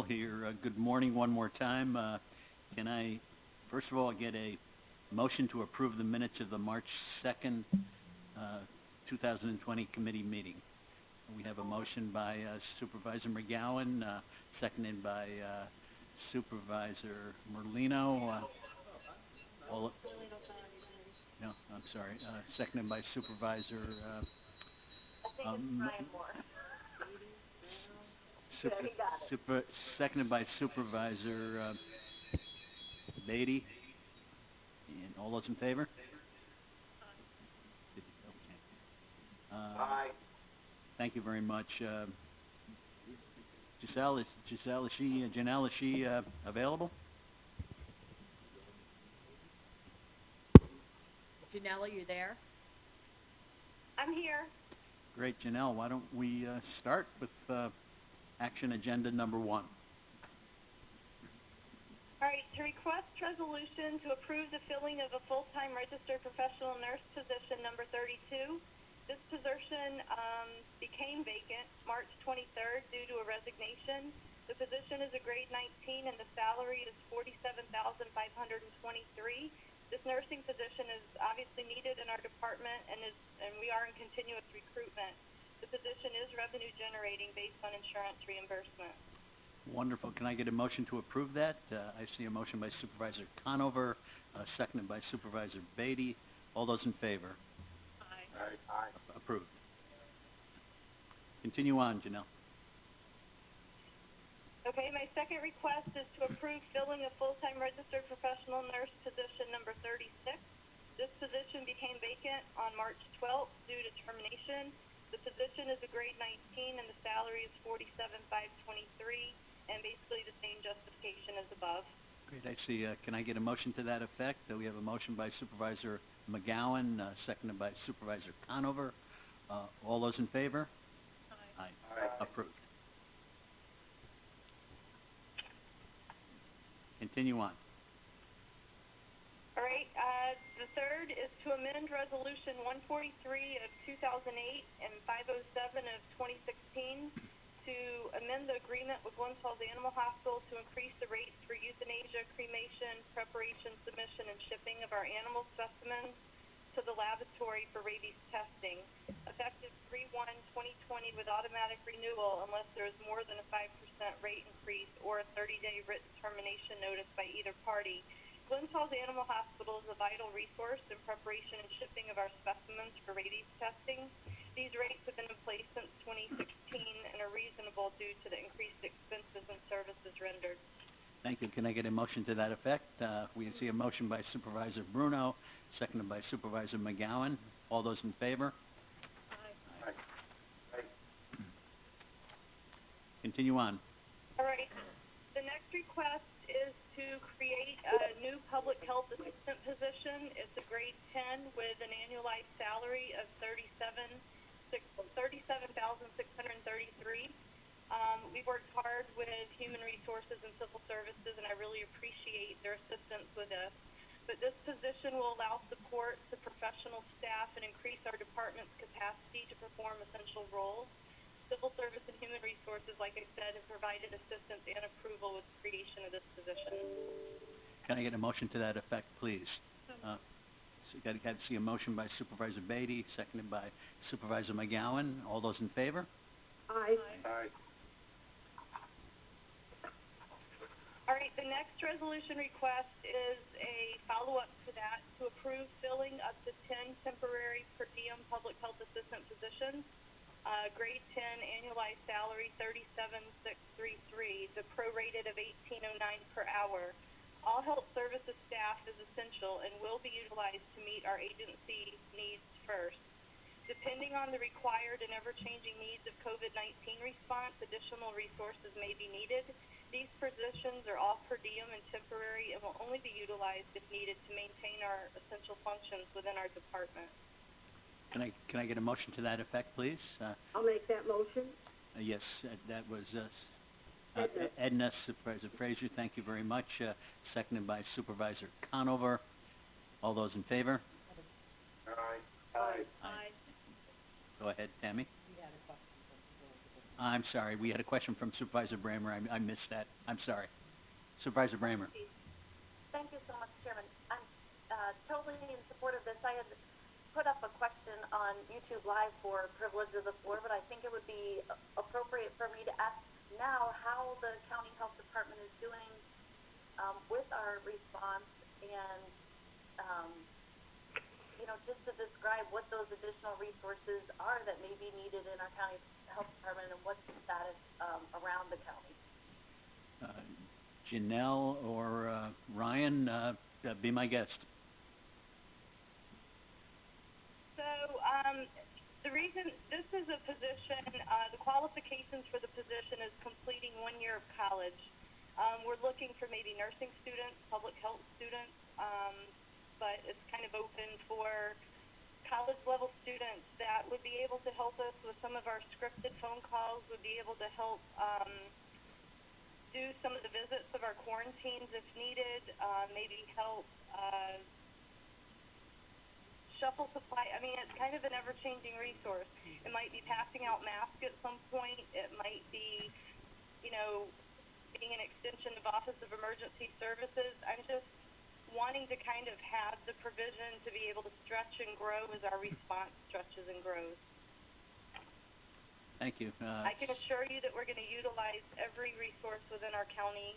Bill here. Good morning one more time. Can I, first of all, get a motion to approve the minutes of the March 2nd, 2020 committee meeting? We have a motion by Supervisor McGowan, seconded by Supervisor Merlino. No, I'm sorry. Seconded by Supervisor. Seconded by Supervisor Beatty. And all those in favor? Okay. Aye. Thank you very much. Janelle, is she available? Janelle, are you there? I'm here. Great, Janelle. Why don't we start with action agenda number 1. All right, to request resolution to approve the filling of a full-time registered professional nurse position number 32. This position became vacant March 23rd due to a resignation. The position is a grade 19 and the salary is $47,523. This nursing position is obviously needed in our department and we are in continuous recruitment. The position is revenue generating based on insurance reimbursement. Wonderful. Can I get a motion to approve that? I see a motion by Supervisor Conover, seconded by Supervisor Beatty. All those in favor? Aye. Aye. Approved. Continue on, Janelle. Okay, my second request is to approve filling a full-time registered professional nurse position number 36. This position became vacant on March 12th due to termination. The position is a grade 19 and the salary is $47,523 and basically the same justification as above. Great. I see. Can I get a motion to that effect? We have a motion by Supervisor McGowan, seconded by Supervisor Conover. All those in favor? Aye. Aye. Approved. Continue on. All right, the third is to amend Resolution 143 of 2008 and 507 of 2016 to amend the agreement with Glens Falls Animal Hospital to increase the rates for euthanasia, cremation, preparation, submission, and shipping of our animal specimens to the laboratory for rabies testing, effective 3/1/2020 with automatic renewal unless there is more than a 5% rate increase or a 30-day written termination notice by either party. Glens Falls Animal Hospital is a vital resource in preparation and shipping of our specimens for rabies testing. These rates have been in place since 2016 and are reasonable due to the increased expenses and services rendered. Thank you. Can I get a motion to that effect? We see a motion by Supervisor Bruno, seconded by Supervisor McGowan. All those in favor? Aye. Aye. Continue on. All right. The next request is to create a new public health assistant position. It's a grade 10 with an annualized salary of $37,633. We worked hard with Human Resources and Civil Services, and I really appreciate their assistance with this. But this position will allow support to professional staff and increase our department's capacity to perform essential roles. Civil Service and Human Resources, like I said, have provided assistance and approval with the creation of this position. Can I get a motion to that effect, please? So you got to see a motion by Supervisor Beatty, seconded by Supervisor McGowan. All those in favor? Aye. Aye. All right, the next resolution request is a follow-up to that to approve filling up to 10 temporary per diem public health assistant positions. Grade 10, annualized salary $37,633, the prorated of $18.09 per hour. All health services staff is essential and will be utilized to meet our agency needs first. Depending on the required and ever-changing needs of COVID-19 response, additional resources may be needed. These positions are all per diem and temporary and will only be utilized if needed to maintain our essential functions within our department. Can I get a motion to that effect, please? I'll make that motion. Yes, that was Edna. Supervisor Frazier, thank you very much. Seconded by Supervisor Conover. All those in favor? Aye. Aye. Aye. Go ahead, Tammy. I'm sorry, we had a question from Supervisor Bramer. I missed that. I'm sorry. Supervisor Bramer. Thank you so much, Chairman. I'm totally in support of this. I had put up a question on YouTube Live for privilege of the floor, but I think it would be appropriate for me to ask now how the county health department is doing with our response and, just to describe what those additional resources are that may be needed in our county health department and what's the status around the county. Janelle or Ryan, be my guest. So, the reason this is a position, the qualifications for the position is completing 1 year of college. We're looking for maybe nursing students, public health students, but it's kind of open for college level students that would be able to help us with some of our scripted phone calls, would be able to help do some of the visits of our quarantines if needed, maybe help shuffle supply. I mean, it's kind of an ever-changing resource. It might be passing out masks at some point. It might be, being an extension of Office of Emergency Services. I'm just wanting to kind of have the provision to be able to stretch and grow as our response stretches and grows. Thank you. I can assure you that we're going to utilize every resource within our county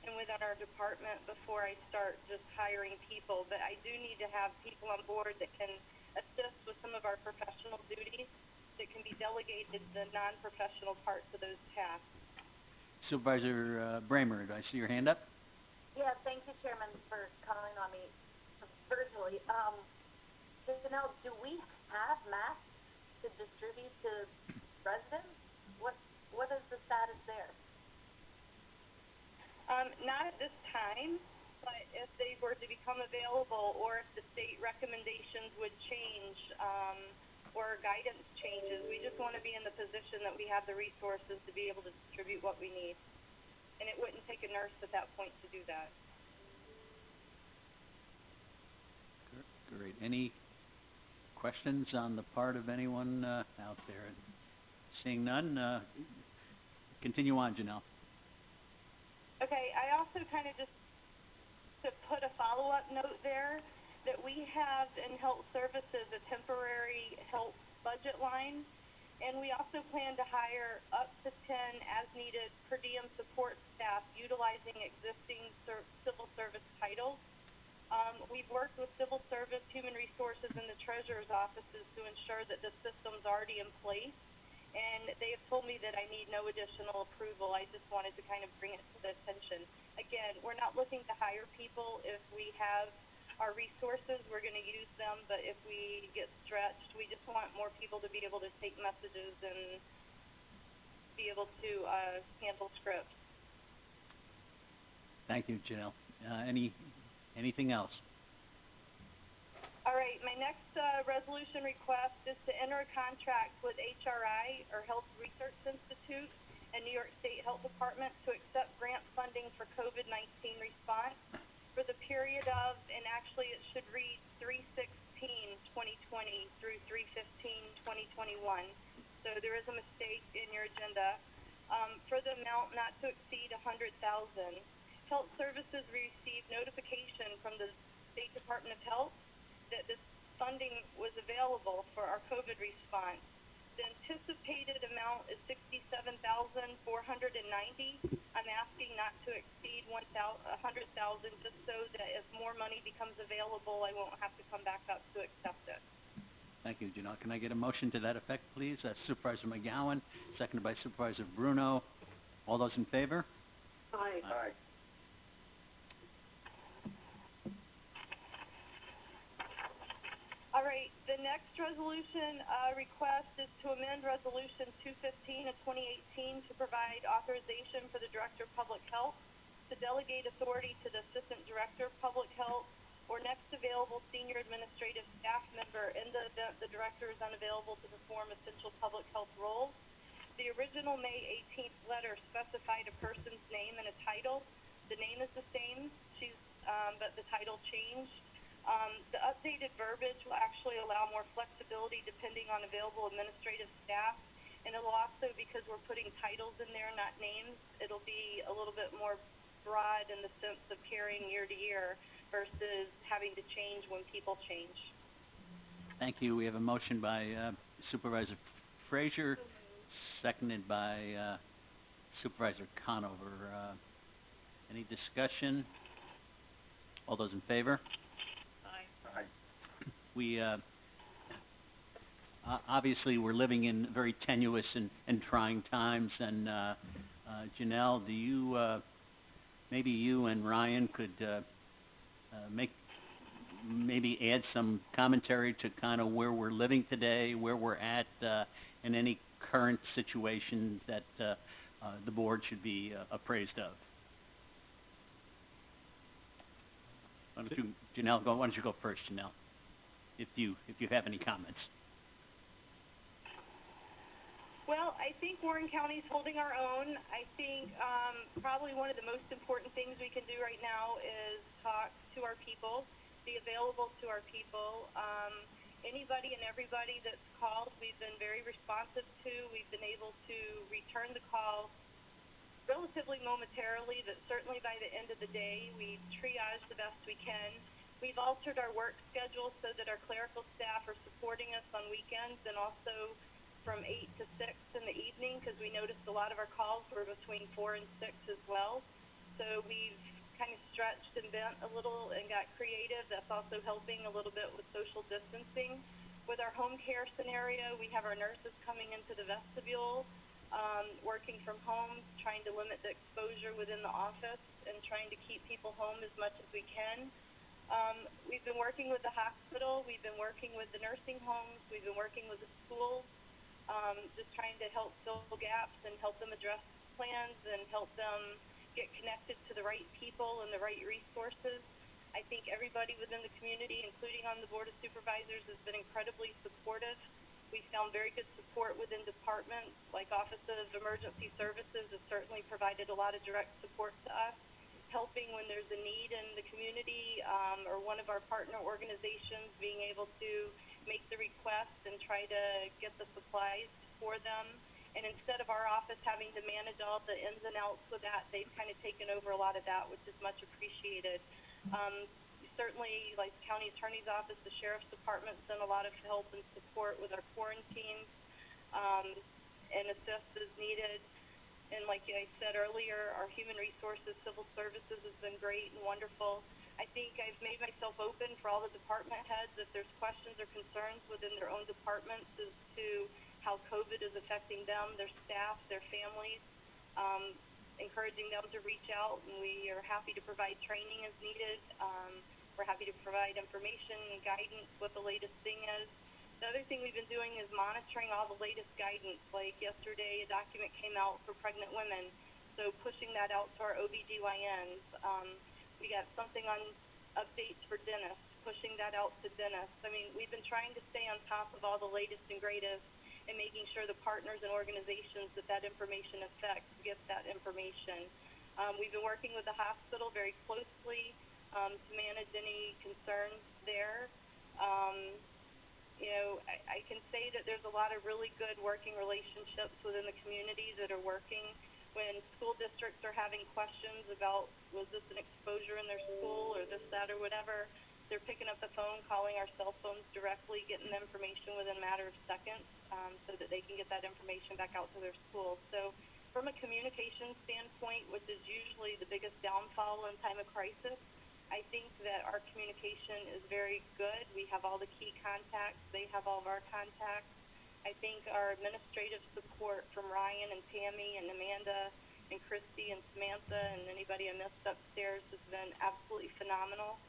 and within our department before I start just hiring people, but I do need to have people on board that can assist with some of our professional duties that can be delegated to the non-professional parts of those tasks. Supervisor Bramer, do I see your hand up? Yeah, thank you, Chairman, for calling on me virtually. Janelle, do we have masks to distribute to residents? What is the status there? Not at this time, but if they were to become available or if the state recommendations would change or guidance changes, we just want to be in the position that we have the resources to be able to distribute what we need. And it wouldn't take a nurse at that point to do that. Great. Any questions on the part of anyone out there? Seeing none, continue on, Janelle. Okay, I also kind of just to put a follow-up note there that we have in health services a temporary health budget line, and we also plan to hire up to 10 as-needed per diem support staff utilizing existing civil service titles. We've worked with civil service, human resources, and the treasurer's offices to ensure that the system's already in place, and they have told me that I need no additional approval. I just wanted to kind of bring it to the attention. Again, we're not looking to hire people. If we have our resources, we're going to use them, but if we get stretched, we just want more people to be able to take messages and be able to handle scripts. Thank you, Janelle. Anything else? All right, my next resolution request is to enter a contract with HRI, or Health Research Institute, and New York State Health Department to accept grant funding for COVID-19 response for the period of, and actually it should read 3/16/2020 through 3/15/2021. So there is a mistake in your agenda. For the amount not to exceed $100,000. Health Services received notification from the State Department of Health that this funding was available for our COVID response. The anticipated amount is $67,490. I'm asking not to exceed $100,000, just so that if more money becomes available, I won't have to come back up to accept it. Thank you, Janelle. Can I get a motion to that effect, please? Supervisor McGowan, seconded by Supervisor Bruno. All those in favor? Aye. Aye. All right, the next resolution request is to amend Resolution 215 of 2018 to provide authorization for the Director of Public Health to delegate authority to the Assistant Director of Public Health or next available senior administrative staff member in the event the Director is unavailable to perform essential public health roles. The original May 18th letter specified a person's name and a title. The name is the same, but the title changed. The updated verbiage will actually allow more flexibility depending on available administrative staff, And it'll also, because we're putting titles in there, not names, it'll be a little bit more broad in the sense of carrying year to year versus having to change when people change. Thank you. We have a motion by Supervisor Frazier, seconded by Supervisor Conover. Any discussion? All those in favor? Aye. We obviously we're living in very tenuous and trying times, and Janelle, do you maybe you and Ryan could maybe add some commentary to kind of where we're living today, where we're at, and any current situations that the board should be appraised of. Why don't you, Janelle, go? Why don't you go first, Janelle, if you have any comments. Well, I think Warren County's holding our own. I think probably one of the most important things we can do right now is talk to our people, be available to our people. Anybody and everybody that's called, we've been very responsive to. We've been able to return the call relatively momentarily, but certainly by the end of the day, we triage the best we can. We've altered our work schedule so that our clerical staff are supporting us on weekends and also from 8 to 6 in the evening, because we noticed a lot of our calls were between 4 and 6 as well. So we've kind of stretched and bent a little and got creative. That's also helping a little bit with social distancing. With our home care scenario, we have our nurses coming into the vestibule, working from home, trying to limit the exposure within the office and trying to keep people home as much as we can. We've been working with the hospital, we've been working with the nursing homes, we've been working with the schools, just trying to help fill gaps and help them address plans and help them get connected to the right people and the right resources. I think everybody within the community, including on the Board of Supervisors, has been incredibly supportive. We found very good support within departments, like Office of Emergency Services has certainly provided a lot of direct support to us, helping when there's a need in the community, or one of our partner organizations being able to make the request and try to get the supplies for them. And instead of our office having to manage all the ins and outs with that, they've kind of taken over a lot of that, which is much appreciated. Certainly, like the county attorney's office, the sheriff's department sent a lot of help and support with our quarantines, and assist as needed. And like I said earlier, our human resources, civil services has been great and wonderful. I think I've made myself open for all the department heads if there's questions or concerns within their own departments as to how COVID is affecting them, their staff, their families, encouraging them to reach out, and we are happy to provide training as needed. We're happy to provide information and guidance, what the latest thing is. The other thing we've been doing is monitoring all the latest guidance. Like yesterday, a document came out for pregnant women, so pushing that out to our OBGYNs. We got something on updates for dentists, pushing that out to dentists. I mean, we've been trying to stay on top of all the latest and greatest and making sure the partners and organizations that information affects get that information. We've been working with the hospital very closely to manage any concerns there. You know, I can say that there's a lot of really good working relationships within the community that are working. When school districts are having questions about, was this an exposure in their school or this, that, or whatever, they're picking up the phone, calling our cell phones directly, getting the information within a matter of seconds, so that they can get that information back out to their schools. So from a communication standpoint, which is usually the biggest downfall in time of crisis, I think that our communication is very good. We have all the key contacts. They have all of our contacts. I think our administrative support from Ryan and Tammy and Amanda and Christy and Samantha and anybody I missed upstairs has been absolutely phenomenal,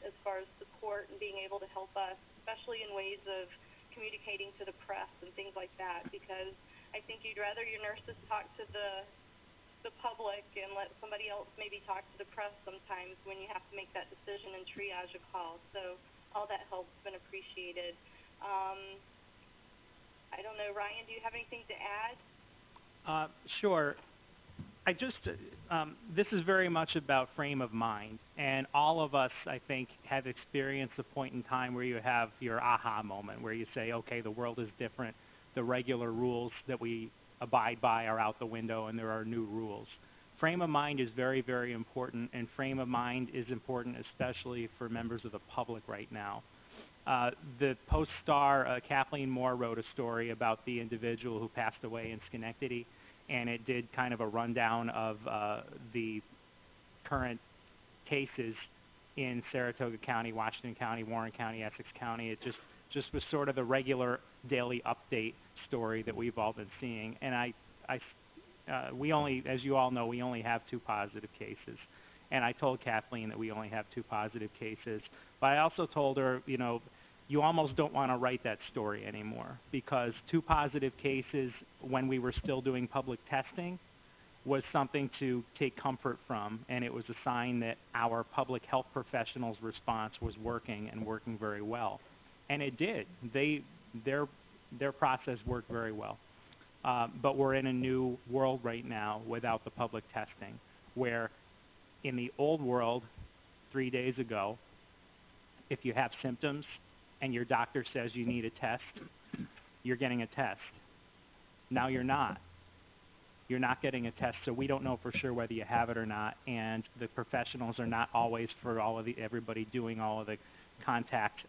as far as support and being able to help us, especially in ways of communicating to the press and things like that, because I think you'd rather your nurses talk to the public and let somebody else maybe talk to the press sometimes when you have to make that decision and triage a call. So all that help's been appreciated. I don't know, Ryan, do you have anything to add? Sure. I just, this is very much about frame of mind, and all of us, I think, have experienced a point in time where you have your aha moment, where you say, okay, the world is different, the regular rules that we abide by are out the window and there are new rules. Frame of mind is very, very important, and frame of mind is important especially for members of the public right now. The Post-Star, Kathleen Moore wrote a story about the individual who passed away in Schenectady, and it did kind of a rundown of the current cases in Saratoga County, Washington County, Warren County, Essex County. It just was sort of the regular daily update story that we've all been seeing. And we only, as you all know, we only have 2 positive cases. And I told Kathleen that we only have 2 positive cases. But I also told her, you know, you almost don't want to write that story anymore, because 2 positive cases when we were still doing public testing was something to take comfort from, and it was a sign that our public health professionals' response was working and working very well. And it did. Their process worked very well. But we're in a new world right now without the public testing, where in the old world 3 days ago, if you have symptoms and your doctor says you need a test, you're getting a test. Now you're not. You're not getting a test, so we don't know for sure whether you have it or not, and the professionals are not always for everybody doing all of the contact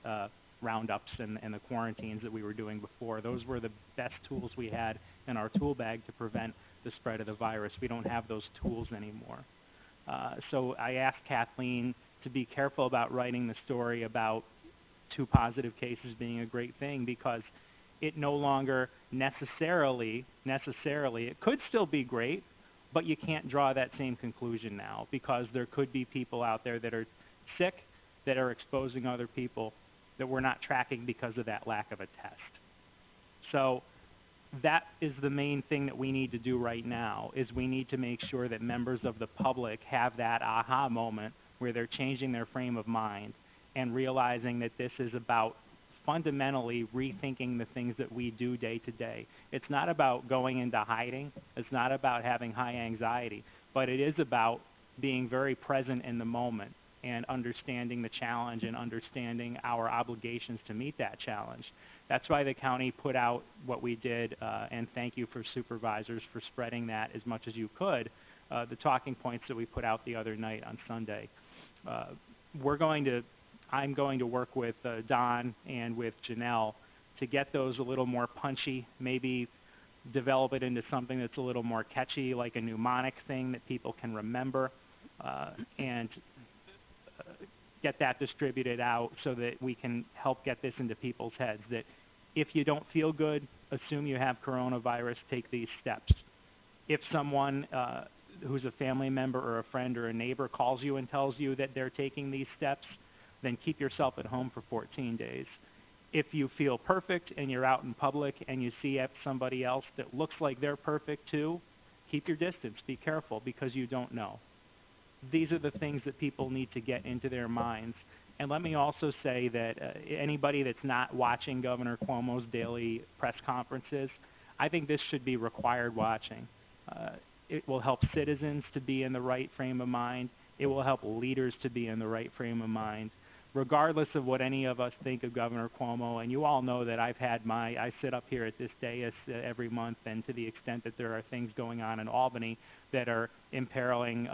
roundups and the quarantines that we were doing before. Those were the best tools we had in our tool bag to prevent the spread of the virus. We don't have those tools anymore. So I asked Kathleen to be careful about writing the story about 2 positive cases being a great thing, because it no longer necessarily, it could still be great, but you can't draw that same conclusion now, because there could be people out there that are sick, that are exposing other people that we're not tracking because of that lack of a test. So that is the main thing that we need to do right now, is we need to make sure that members of the public have that aha moment where they're changing their frame of mind and realizing that this is about fundamentally rethinking the things that we do day to day. It's not about going into hiding. It's not about having high anxiety, but it is about being very present in the moment and understanding the challenge and understanding our obligations to meet that challenge. That's why the county put out what we did, and thank you for supervisors for spreading that as much as you could, the talking points that we put out the other night on Sunday. I'm going to work with Don and with Janelle to get those a little more punchy, maybe develop it into something that's a little more catchy, like a mnemonic thing that people can remember, and get that distributed out so that we can help get this into people's heads, that if you don't feel good, assume you have coronavirus, take these steps. If someone who's a family member or a friend or a neighbor calls you and tells you that they're taking these steps, then keep yourself at home for 14 days. If you feel perfect and you're out in public and you see somebody else that looks like they're perfect too, keep your distance. Be careful, because you don't know. These are the things that people need to get into their minds. And let me also say that anybody that's not watching Governor Cuomo's daily press conferences, I think this should be required watching. It will help citizens to be in the right frame of mind. It will help leaders to be in the right frame of mind. Regardless of what any of us think of Governor Cuomo, and you all know that I sit up here at this dais every month, and to the extent that there are things going on in Albany that are imperiling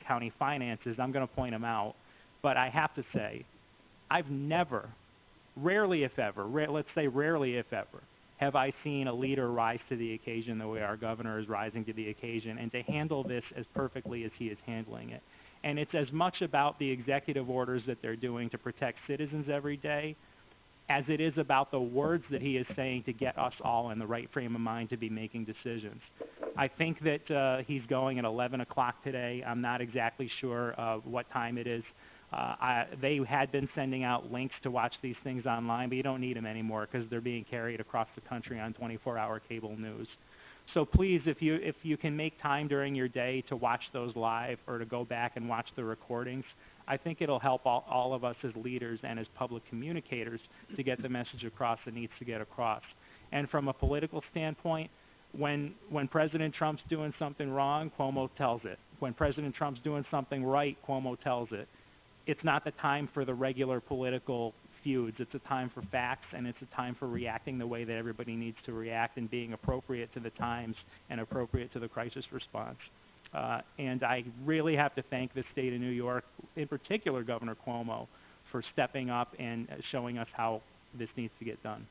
county finances, I'm going to point them out. But I have to say, I've never, rarely if ever, let's say rarely if ever, have I seen a leader rise to the occasion the way our governor is rising to the occasion, and to handle this as perfectly as he is handling it. And it's as much about the executive orders that they're doing to protect citizens every day as it is about the words that he is saying to get us all in the right frame of mind to be making decisions. I think that he's going at 11 o'clock today. I'm not exactly sure what time it is. They had been sending out links to watch these things online, but you don't need them anymore because they're being carried across the country on 24-hour cable news. So please, if you can make time during your day to watch those live or to go back and watch the recordings, I think it'll help all of us as leaders and as public communicators to get the message across that needs to get across. And from a political standpoint, when President Trump's doing something wrong, Cuomo tells it. When President Trump's doing something right, Cuomo tells it. It's not the time for the regular political feuds. It's a time for facts, and it's a time for reacting the way that everybody needs to react and being appropriate to the times and appropriate to the crisis response. And I really have to thank the state of New York, in particular Governor Cuomo, for stepping up and showing us how this needs to get done.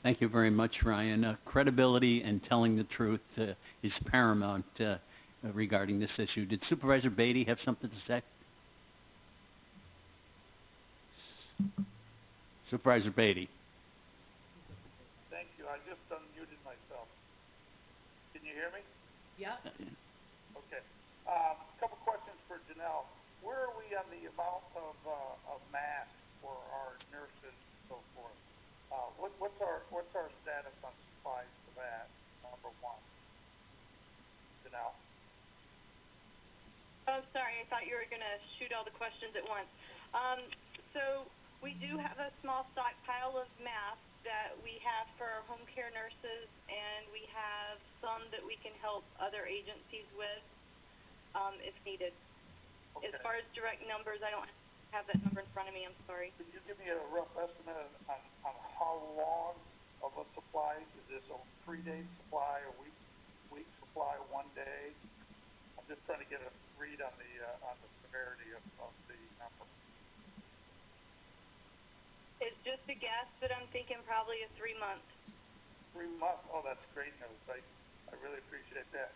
Thank you very much, Ryan. Credibility and telling the truth is paramount regarding this issue. Did Supervisor Beatty have something to say? Supervisor Beatty. Thank you. I just unmuted myself. Can you hear me? Yep. Okay. Couple questions for Janelle. Where are we on the amount of masks for our nurses and so forth? What's our status on supplies for that? Number one. Janelle. Oh, sorry, I thought you were gonna shoot all the questions at once. So we do have a small stockpile of masks that we have for our home care nurses, and we have some that we can help other agencies with, if needed. Okay. As far as direct numbers, I don't have that number in front of me, I'm sorry. Could you give me a rough estimate on how long of a supply? Is this a 3-day supply, a week supply, 1 day? I'm just trying to get a read on the severity of the number. It's just a guess, but I'm thinking probably a 3-month. 3 months? Oh, that's great news. I really appreciate that.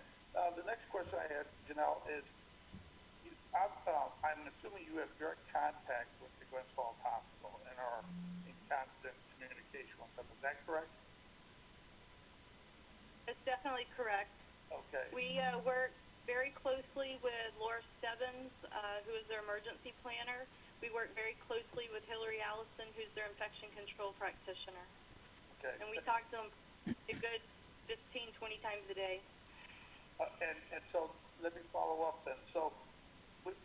The next question I had, Janelle, is I'm assuming you have direct contact with the Glens Falls Hospital and are in constant communication with them. Is that correct? That's definitely correct. Okay. We work very closely with Laura Stebbins, who is their emergency planner. We work very closely with Hillary Allison, who's their infection control practitioner. Okay. And we talk to them a good 15, 20 times a day. And so let me follow up then. So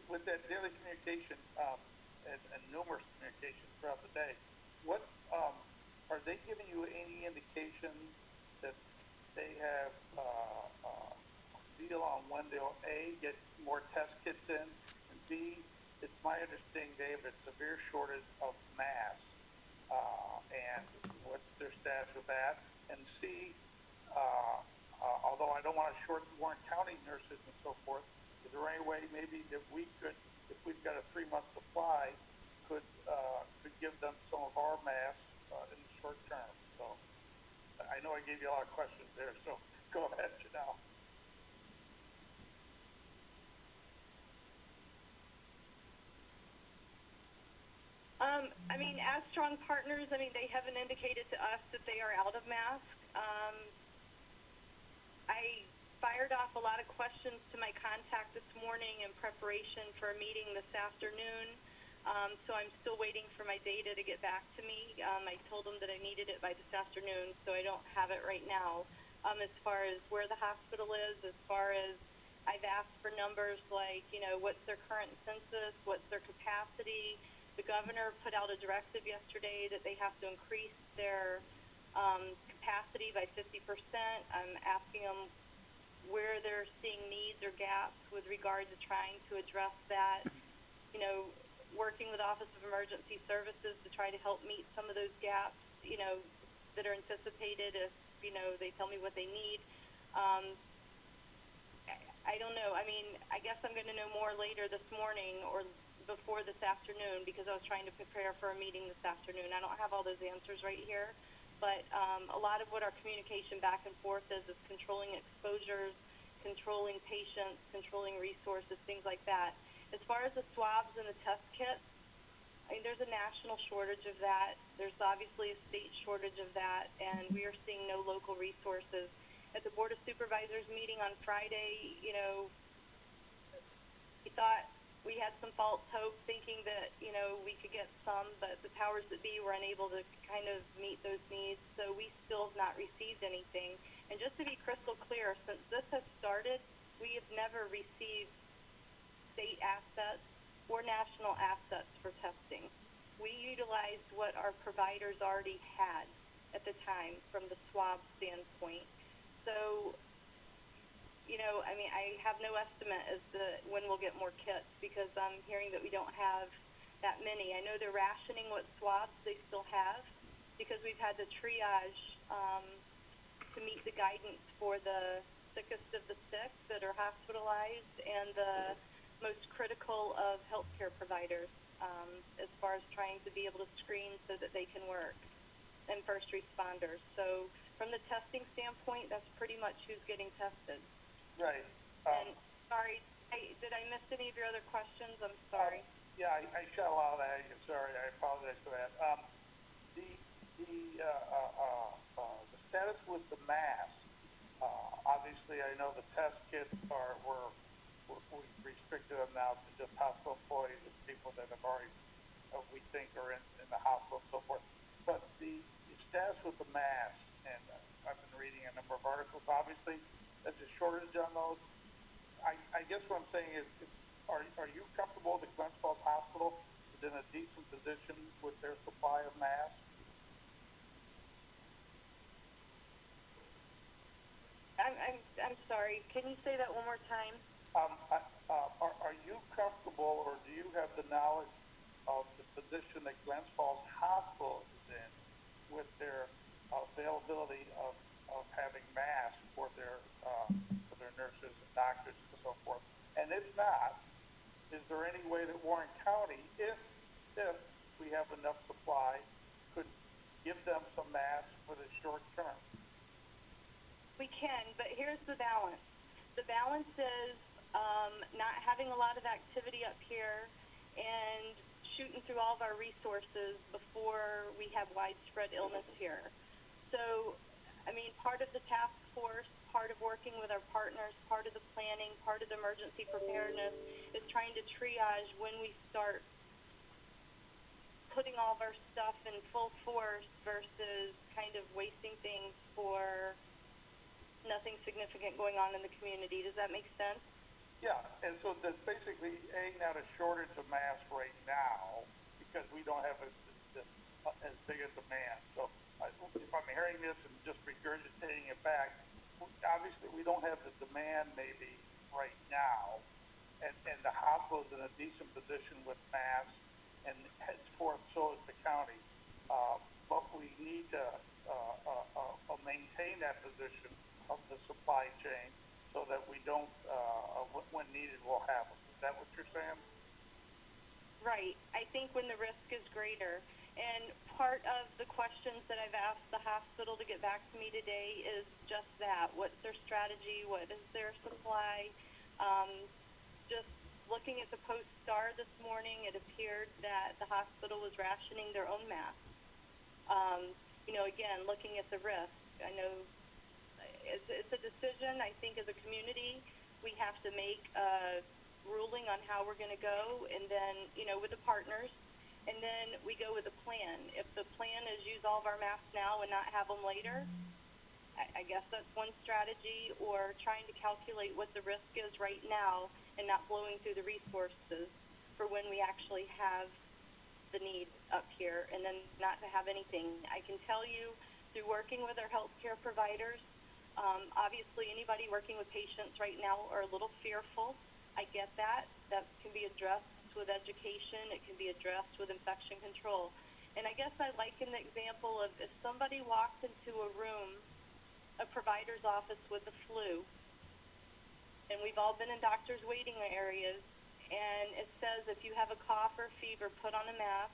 with that daily communication and numerous communications throughout the day, what are they giving you any indication that they have a deal on when they'll A, get more test kits in, and B, it's my understanding they have a severe shortage of masks, and what's their status with that? And C, although I don't want to short Warren County nurses and so forth, is there any way maybe that we could, if we've got a 3-month supply, could give them some of our masks in the short term? So I know I gave you a lot of questions there, so go ahead, Janelle. I mean, as strong partners, I mean, they haven't indicated to us that they are out of masks. I fired off a lot of questions to my contact this morning in preparation for a meeting this afternoon. So I'm still waiting for my data to get back to me. I told them that I needed it by this afternoon, so I don't have it right now. As far as where the hospital is, as far as I've asked for numbers like, you know, what's their current census, what's their capacity. The governor put out a directive yesterday that they have to increase their capacity by 50%. I'm asking them where they're seeing needs or gaps with regard to trying to address that. You know, working with Office of Emergency Services to try to help meet some of those gaps, you know, that are anticipated if, you know, they tell me what they need. I don't know. I mean, I guess I'm going to know more later this morning or before this afternoon because I was trying to prepare for a meeting this afternoon. I don't have all those answers right here, but a lot of what our communication back and forth is controlling exposures, controlling patients, controlling resources, things like that. As far as the swabs and the test kits, I mean, there's a national shortage of that. There's obviously a state shortage of that, and we are seeing no local resources. At the Board of Supervisors meeting on Friday, you know, we thought we had some false hope thinking that, you know, we could get some, but the powers that be were unable to kind of meet those needs, so we still have not received anything. And just to be crystal clear, since this has started, we have never received state assets or national assets for testing. We utilized what our providers already had at the time from the swab standpoint. So, you know, I mean, I have no estimate as to when we'll get more kits because I'm hearing that we don't have that many. I know they're rationing what swabs they still have, because we've had to triage, to meet the guidance for the sickest of the sick that are hospitalized and the most critical of healthcare providers, as far as trying to be able to screen so that they can work, and first responders. So from the testing standpoint, that's pretty much who's getting tested. Right. And, sorry, did I miss any of your other questions? I'm sorry. Yeah, I shot a lot of that. I'm sorry. I apologize for that. The status with the mask. Obviously, I know the test kits we restricted them now to just hospital employees and people that have already, we think are in the hospital and so forth. But the status with the mask, and I've been reading a number of articles. Obviously, there's a shortage on those. I guess what I'm saying is are you comfortable that Glens Falls Hospital is in a decent position with their supply of masks? I'm sorry. Can you say that one more time? Are you comfortable, or do you have the knowledge of the position that Glens Falls Hospital is in with their availability of having masks for their nurses and doctors and so forth? And if not, is there any way that Warren County, if we have enough supply, could give them some masks for the short term? We can, but here's the balance. The balance is not having a lot of activity up here and shooting through all of our resources before we have widespread illness here. So, I mean, part of the task force, part of working with our partners, part of the planning, part of the emergency preparedness is trying to triage when we start putting all of our stuff in full force versus kind of wasting things for nothing significant going on in the community. Does that make sense? Yeah, and so there's basically not a shortage of masks right now because we don't have as big a demand. So if I'm hearing this and just regurgitating it back, obviously we don't have the demand maybe right now, and the hospital's in a decent position with masks, and henceforth so is the county. But we need to maintain that position of the supply chain so that we don't, when needed, we'll have them. Is that what you're saying? Right. I think when the risk is greater. And part of the questions that I've asked the hospital to get back to me today is just that. What's their strategy? What is their supply? Just looking at the Post-Star this morning, it appeared that the hospital was rationing their own masks. Again, looking at the risk. I know it's a decision, I think, as a community. We have to make a ruling on how we're going to go, and then, with the partners, and then we go with a plan. If the plan is use all of our masks now and not have them later, I guess that's one strategy, or trying to calculate what the risk is right now and not blowing through the resources for when we actually have the need up here, and then not to have anything. I can tell you through working with our healthcare providers, obviously anybody working with patients right now are a little fearful. I get that. That can be addressed with education. It can be addressed with infection control. And I guess I liken the example of if somebody walks into a room, a provider's office with the flu, and we've all been in doctors' waiting areas, and it says if you have a cough or fever, put on a mask.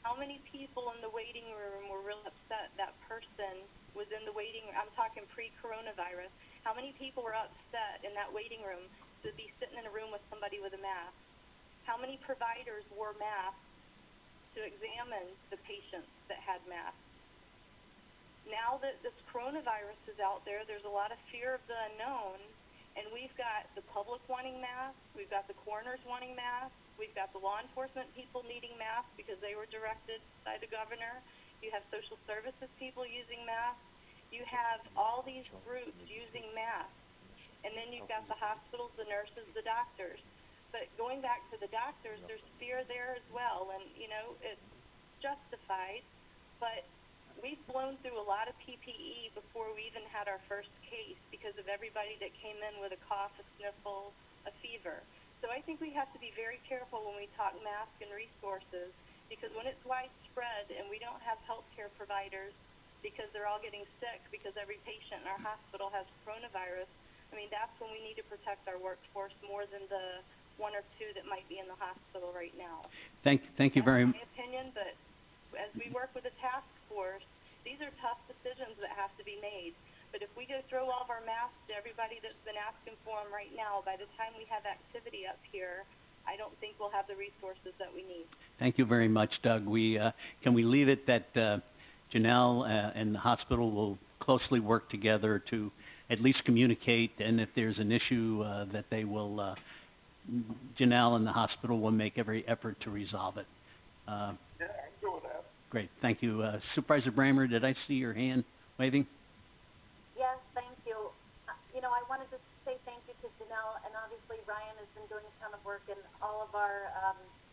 How many people in the waiting room were really upset that person was in the waiting room? I'm talking pre-coronavirus. How many people were upset in that waiting room to be sitting in a room with somebody with a mask? How many providers wore masks to examine the patients that had masks? Now that this coronavirus is out there, there's a lot of fear of the unknown, and we've got the public wanting masks, we've got the coroners wanting masks, we've got the law enforcement people needing masks because they were directed by the governor. You have social services people using masks. You have all these groups using masks. And then you've got the hospitals, the nurses, the doctors. But going back to the doctors, there's fear there as well. And, it's justified. But we've blown through a lot of PPE before we even had our first case because of everybody that came in with a cough, a sniffle, a fever. So So I think we have to be very careful when we talk masks and resources, because when it's widespread and we don't have healthcare providers because they're all getting sick because every patient in our hospital has coronavirus, I mean, that's when we need to protect our workforce more than the one or two that might be in the hospital right now. Thank you very That's my opinion, but as we work with the task force, these are tough decisions that have to be made. But if we go throw all of our masks to everybody that's been asking for them right now, by the time we have activity up here, I don't think we'll have the resources that we need. Thank you very much, Doug. Can we leave it that Janelle and the hospital will closely work together to at least communicate, and if there's an issue that they will, Janelle and the hospital will make every effort to resolve it. Yeah, I'm good with that. Great, thank you. Supervisor Bramer, did I see your hand waving? Yes, thank you. I wanted to say thank you to Janelle, and obviously Ryan has been doing a ton of work, and all of our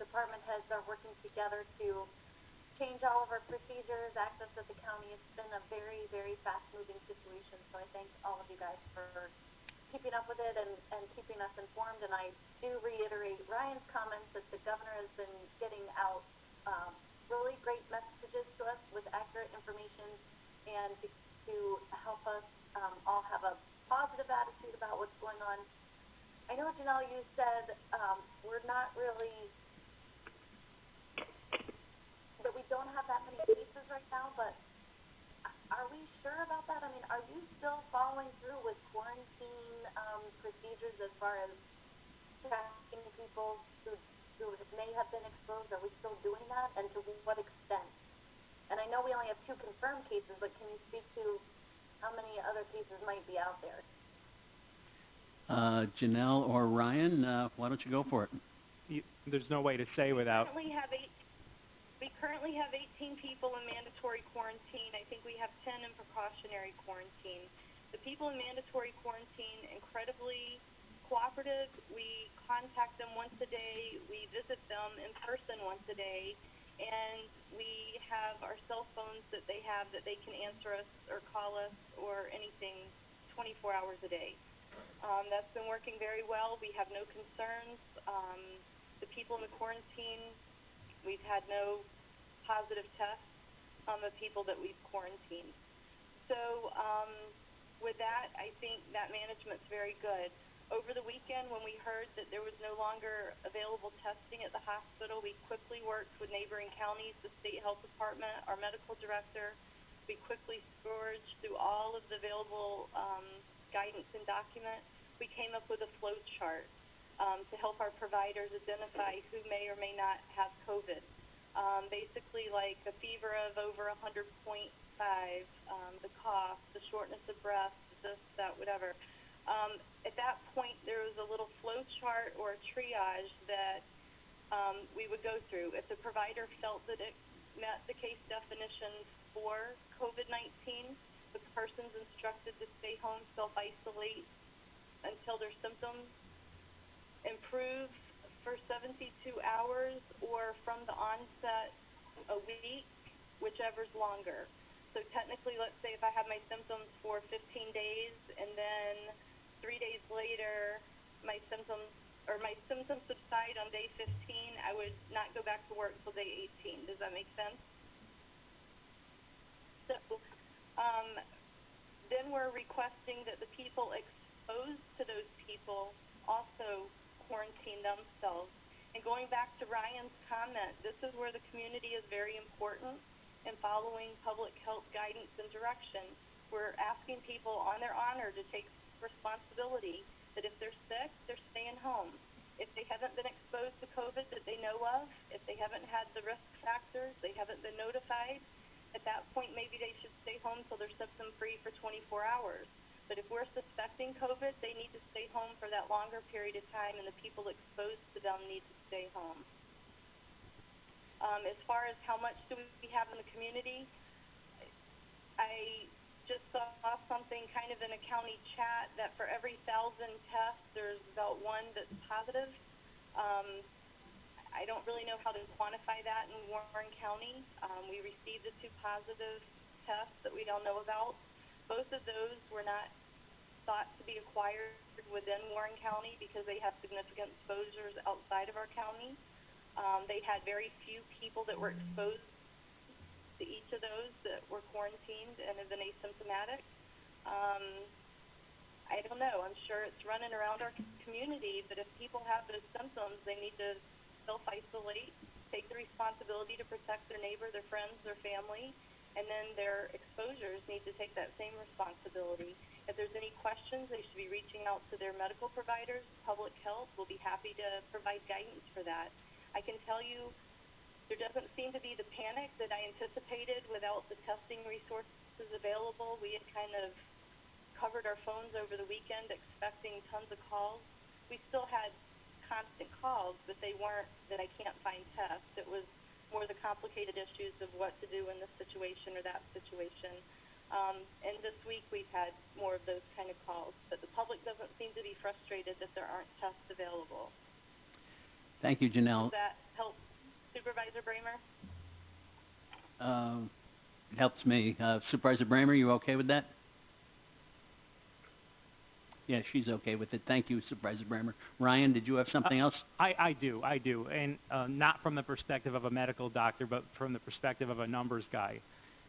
department heads are working together to change all of our procedures, access at the county. It's been a very, very fast-moving situation, so I thank all of you guys for keeping up with it and keeping us informed. And I do reiterate Ryan's comments that the governor has been getting out really great messages to us with accurate information and to help us all have a positive attitude about what's going on. I know, Janelle, you said we're not really, that we don't have that many cases right now, but are we sure about that? I mean, are you still following through with quarantine procedures as far as tracking people who may have been exposed? Are we still doing that, and to what extent? And I know we only have 2 confirmed cases, but can you speak to how many other cases might be out there? Janelle or Ryan, why don't you go for it? There's no way to say without. We currently have 18 people in mandatory quarantine. I think we have 10 in precautionary quarantine. The people in mandatory quarantine, incredibly cooperative. We contact them once a day. We visit them in person once a day. And we have our cell phones that they have that they can answer us or call us or anything 24 hours a day. That's been working very well. We have no concerns. The people in the quarantine, we've had no positive tests on the people that we've quarantined. So with that, I think that management's very good. Over the weekend, when we heard that there was no longer available testing at the hospital, we quickly worked with neighboring counties, the state health department, our medical director. We quickly scourged through all of the available guidance and documents. We came up with a flow chart to help our providers identify who may or may not have COVID. Basically like a fever of over 100.5, the cough, the shortness of breath, this, that, whatever. At that point, there was a little flow chart or a triage that we would go through. If the provider felt that it met the case definition for COVID-19, the person's instructed to stay home, self-isolate until their symptoms improve for 72 hours, or from the onset a week, whichever's longer. So technically, let's say if I have my symptoms for 15 days and then 3 days later my symptoms subside on day 15, I would not go back to work till day 18. Does that make sense? So then we're requesting that the people exposed to those people also quarantine themselves. And going back to Ryan's comment, this is where the community is very important in following public health guidance and direction. We're asking people on their honor to take responsibility that if they're sick, they're staying home. If they haven't been exposed to COVID that they know of, if they haven't had the risk factors, they haven't been notified, at that point maybe they should stay home till they're symptom-free for 24 hours. But if we're suspecting COVID, they need to stay home for that longer period of time, and the people exposed to them need to stay home. As far as how much do we have in the community, I just saw something kind of in a county chat that for every 1,000 tests, there's about 1 that's positive. I don't really know how to quantify that in Warren County. We received the 2 positive tests that we all know about. Both of those were not sought to be acquired within Warren County because they have significant exposures outside of our county. They had very few people that were exposed to each of those that were quarantined and have been asymptomatic. I don't know. I'm sure it's running around our community, but if people have those symptoms, they need to self-isolate, take the responsibility to protect their neighbor, their friends, their family, and then their exposures need to take that same responsibility. If there's any questions, they should be reaching out to their medical providers. Public health will be happy to provide guidance for that. I can tell you there doesn't seem to be the panic that I anticipated without the testing resources available. We had kind of covered our phones over the weekend expecting tons of calls. We still had constant calls, but they weren't that I can't find tests. It was more the complicated issues of what to do in this situation or that situation. And this week we've had more of those kind of calls, but the public doesn't seem to be frustrated that there aren't tests available. Thank you, Janelle. Does that help, Supervisor Bramer? It helps me. Supervisor Bramer, you okay with that? Yeah, she's okay with it. Thank you, Supervisor Bramer. Ryan, did you have something else? I do, and not from the perspective of a medical doctor, but from the perspective of a numbers guy.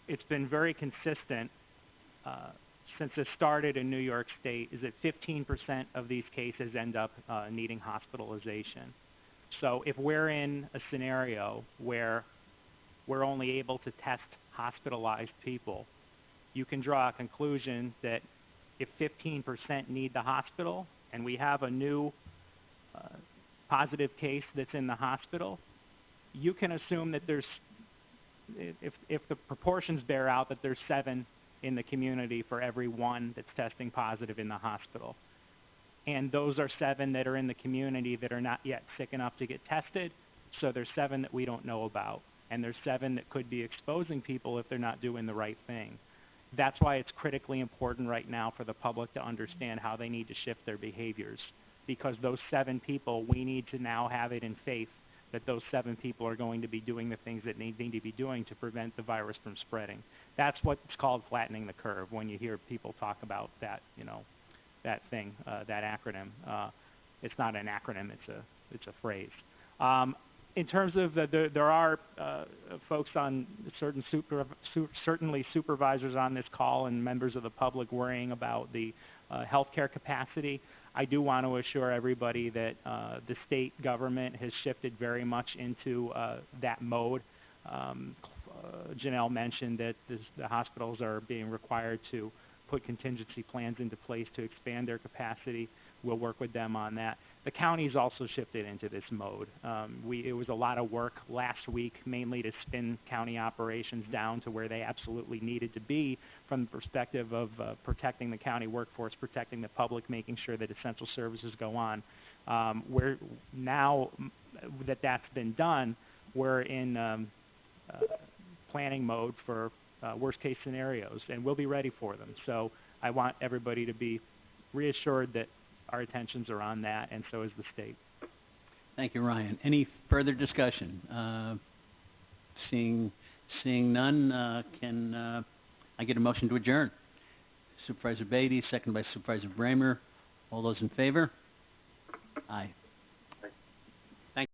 It's been very consistent since it started in New York State, is that 15% of these cases end up needing hospitalization. So if we're in a scenario where we're only able to test hospitalized people, you can draw a conclusion that if 15% need the hospital and we have a new positive case that's in the hospital, you can assume that there's, if the proportions bear out, that there's 7 in the community for every 1 that's testing positive in the hospital. And those are 7 that are in the community that are not yet sick enough to get tested, so there's 7 that we don't know about. And there's 7 that could be exposing people if they're not doing the right thing. That's why it's critically important right now for the public to understand how they need to shift their behaviors. Because those 7 people, we need to now have it in faith that those 7 people are going to be doing the things that they need to be doing to prevent the virus from spreading. That's what's called flattening the curve when you hear people talk about that, you know, that thing, that acronym. It's not an acronym, it's a phrase. In terms of there are folks on certainly supervisors on this call and members of the public worrying about the healthcare capacity. I do want to assure everybody that the state government has shifted very much into that mode. Janelle mentioned that the hospitals are being required to put contingency plans into place to expand their capacity. We'll work with them on that. The county's also shifted into this mode. It was a lot of work last week, mainly to spin county operations down to where they absolutely needed to be from the perspective of protecting the county workforce, protecting the public, making sure that essential services go on. We're now that that's been done, we're in planning mode for worst case scenarios, and we'll be ready for them. So I want everybody to be reassured that our attentions are on that, and so is the state. Thank you, Ryan. Any further discussion? Seeing none, can I get a motion to adjourn? Supervisor Beatty, second by Supervisor Bramer. All those in favor? Aye.